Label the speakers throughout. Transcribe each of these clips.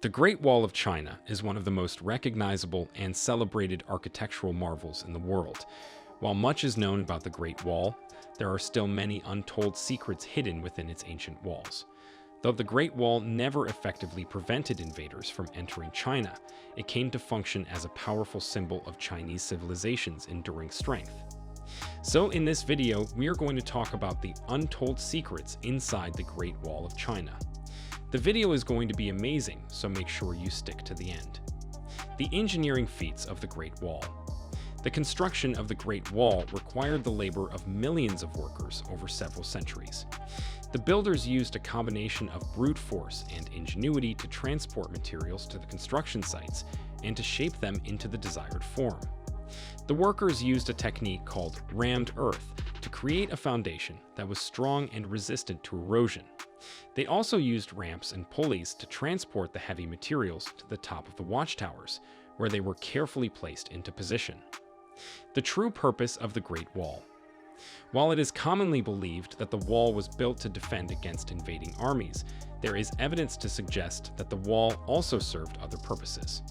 Speaker 1: The Great Wall of China is one of the most recognizable and celebrated architectural marvels in the world. While much is known about the Great Wall, there are still many untold secrets hidden within its ancient walls. Though the Great Wall never effectively prevented invaders from entering China, it came to function as a powerful symbol of Chinese civilization's enduring strength. So in this video, we are going to talk about the untold secrets inside the Great Wall of China. The video is going to be amazing, so make sure you stick to the end. The engineering feats of the Great Wall. The construction of the Great Wall required the labor of millions of workers over several centuries. The builders used a combination of brute force and ingenuity to transport materials to the construction sites and to shape them into the desired form. The workers used a technique called rammed earth to create a foundation that was strong and resistant to erosion. They also used ramps and pulleys to transport the heavy materials to the top of the watchtowers, where they were carefully placed into position. The true purpose of the Great Wall. While it is commonly believed that the wall was built to defend against invading armies, there is evidence to suggest that the wall also served other purposes.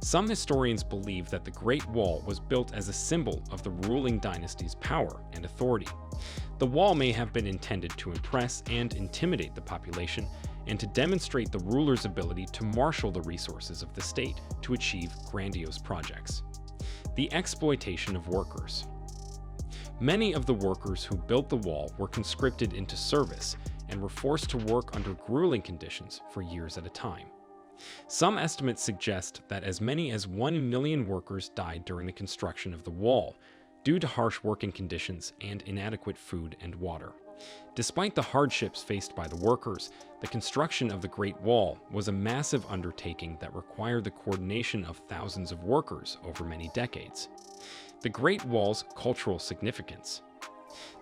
Speaker 1: Some historians believe that the Great Wall was built as a symbol of the ruling dynasty's power and authority. The wall may have been intended to impress and intimidate the population and to demonstrate the ruler's ability to marshal the resources of the state to achieve grandiose projects. The exploitation of workers. Many of the workers who built the wall were conscripted into service and were forced to work under grueling conditions for years at a time. Some estimates suggest that as many as 1 million workers died during the construction of the wall, due to harsh working conditions and inadequate food and water. Despite the hardships faced by the workers, the construction of the Great Wall was a massive undertaking that required the coordination of thousands of workers over many decades. The Great Wall's cultural significance.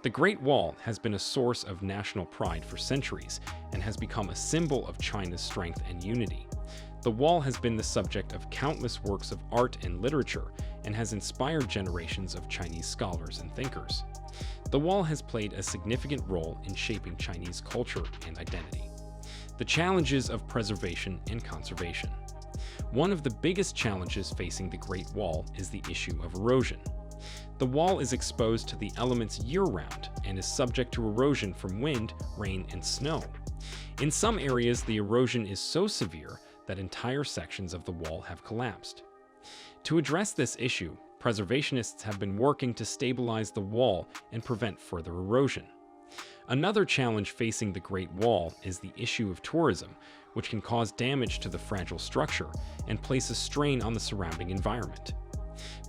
Speaker 1: The Great Wall has been a source of national pride for centuries and has become a symbol of China's strength and unity. The wall has been the subject of countless works of art and literature and has inspired generations of Chinese scholars and thinkers. The wall has played a significant role in shaping Chinese culture and identity. The challenges of preservation and conservation. One of the biggest challenges facing the Great Wall is the issue of erosion. The wall is exposed to the elements year-round and is subject to erosion from wind, rain, and snow. In some areas, the erosion is so severe that entire sections of the wall have collapsed. To address this issue, preservationists have been working to stabilize the wall and prevent further erosion. Another challenge facing the Great Wall is the issue of tourism, which can cause damage to the fragile structure and place a strain on the surrounding environment.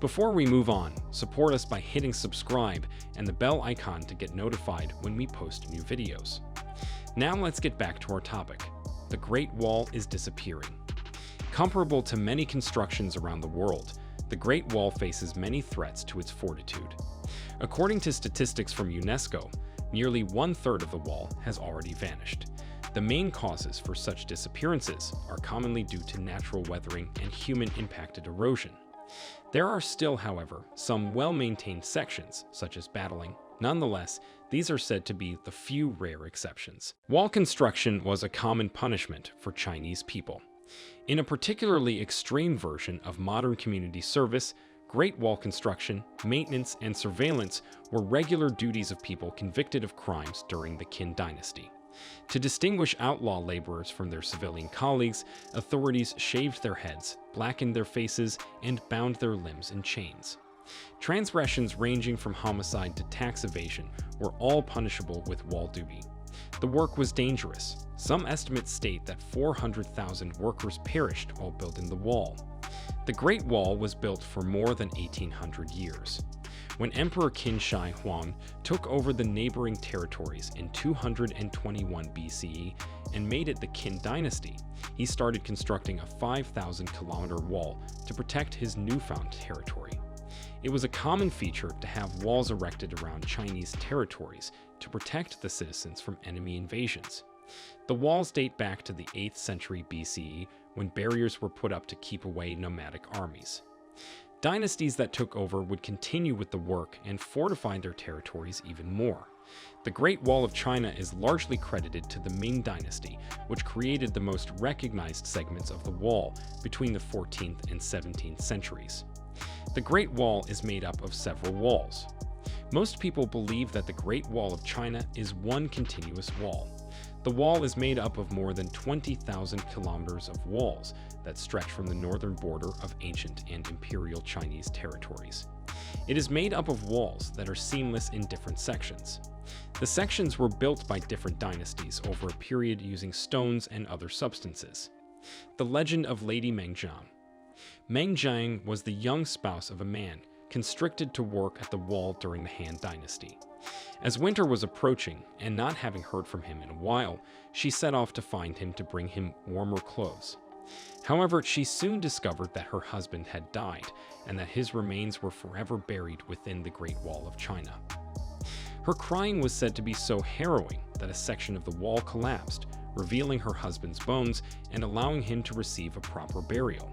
Speaker 1: Before we move on, support us by hitting subscribe and the bell icon to get notified when we post new videos. Now let's get back to our topic. The Great Wall is disappearing. Comparable to many constructions around the world, the Great Wall faces many threats to its fortitude. According to statistics from UNESCO, nearly 1/3 of the wall has already vanished. The main causes for such disappearances are commonly due to natural weathering and human-impacted erosion. There are still, however, some well-maintained sections, such as battling. Nonetheless, these are said to be the few rare exceptions. Wall construction was a common punishment for Chinese people. In a particularly extreme version of modern community service, Great Wall construction, maintenance, and surveillance were regular duties of people convicted of crimes during the Qin dynasty. To distinguish outlaw laborers from their civilian colleagues, authorities shaved their heads, blackened their faces, and bound their limbs in chains. Transgressions ranging from homicide to tax evasion were all punishable with wall duty. The work was dangerous. Some estimates state that 400,000 workers perished while building the wall. The Great Wall was built for more than 1,800 years. When Emperor Qin Shi Huang took over the neighboring territories in 221 BCE and made it the Qin dynasty, he started constructing a 5,000-kilometer wall to protect his newfound territory. It was a common feature to have walls erected around Chinese territories to protect the citizens from enemy invasions. The walls date back to the 8th century BCE, when barriers were put up to keep away nomadic armies. Dynasties that took over would continue with the work and fortify their territories even more. The Great Wall of China is largely credited to the Ming Dynasty, which created the most recognized segments of the wall between the 14th and 17th centuries. The Great Wall is made up of several walls. Most people believe that the Great Wall of China is one continuous wall. The wall is made up of more than 20,000 kilometers of walls that stretch from the northern border of ancient and imperial Chinese territories. It is made up of walls that are seamless in different sections. The sections were built by different dynasties over a period using stones and other substances. The legend of Lady Mengchang. Mengchang was the young spouse of a man constricted to work at the wall during the Han Dynasty. As winter was approaching, and not having heard from him in a while, she set off to find him to bring him warmer clothes. However, she soon discovered that her husband had died, and that his remains were forever buried within the Great Wall of China. Her crying was said to be so harrowing that a section of the wall collapsed, revealing her husband's bones and allowing him to receive a proper burial.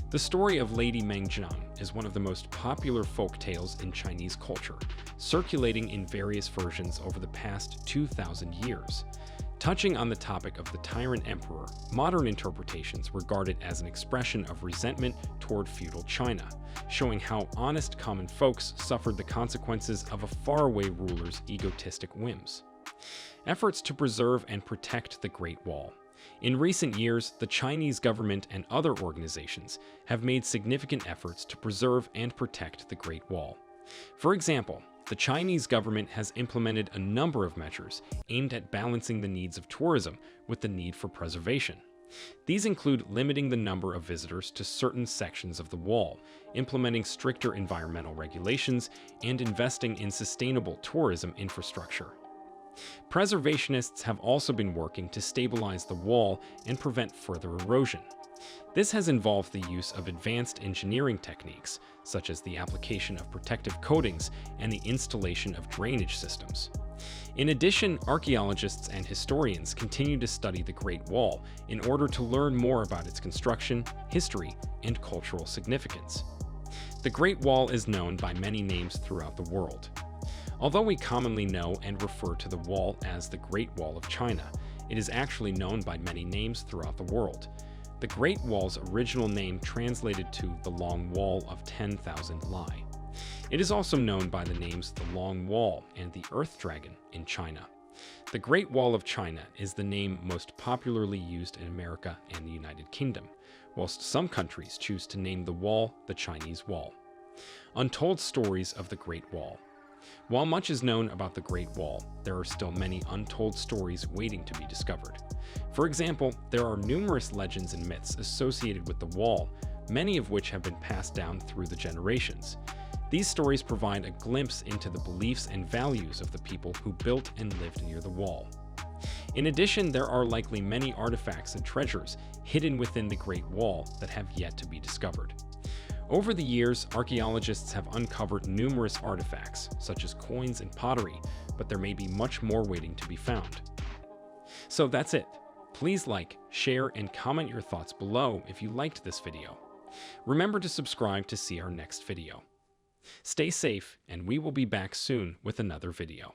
Speaker 1: The story of Lady Mengchang is one of the most popular folk tales in Chinese culture, circulating in various versions over the past 2,000 years. Touching on the topic of the tyrant emperor, modern interpretations regard it as an expression of resentment toward feudal China, showing how honest common folks suffered the consequences of a faraway ruler's egotistic whims. Efforts to preserve and protect the Great Wall. In recent years, the Chinese government and other organizations have made significant efforts to preserve and protect the Great Wall. For example, the Chinese government has implemented a number of measures aimed at balancing the needs of tourism with the need for preservation. These include limiting the number of visitors to certain sections of the wall, implementing stricter environmental regulations, and investing in sustainable tourism infrastructure. Preservationists have also been working to stabilize the wall and prevent further erosion. This has involved the use of advanced engineering techniques, such as the application of protective coatings and the installation of drainage systems. In addition, archaeologists and historians continue to study the Great Wall in order to learn more about its construction, history, and cultural significance. The Great Wall is known by many names throughout the world. Although we commonly know and refer to the wall as the Great Wall of China, it is actually known by many names throughout the world. The Great Wall's original name translated to the Long Wall of 10,000 Li. It is also known by the names the Long Wall and the Earth Dragon in China. The Great Wall of China is the name most popularly used in America and the United Kingdom, whilst some countries choose to name the wall the Chinese Wall. Untold stories of the Great Wall. While much is known about the Great Wall, there are still many untold stories waiting to be discovered. For example, there are numerous legends and myths associated with the wall, many of which have been passed down through the generations. These stories provide a glimpse into the beliefs and values of the people who built and lived near the wall. In addition, there are likely many artifacts and treasures hidden within the Great Wall that have yet to be discovered. Over the years, archaeologists have uncovered numerous artifacts, such as coins and pottery, but there may be much more waiting to be found. So that's it. Please like, share, and comment your thoughts below if you liked this video. Remember to subscribe to see our next video. Stay safe, and we will be back soon with another video.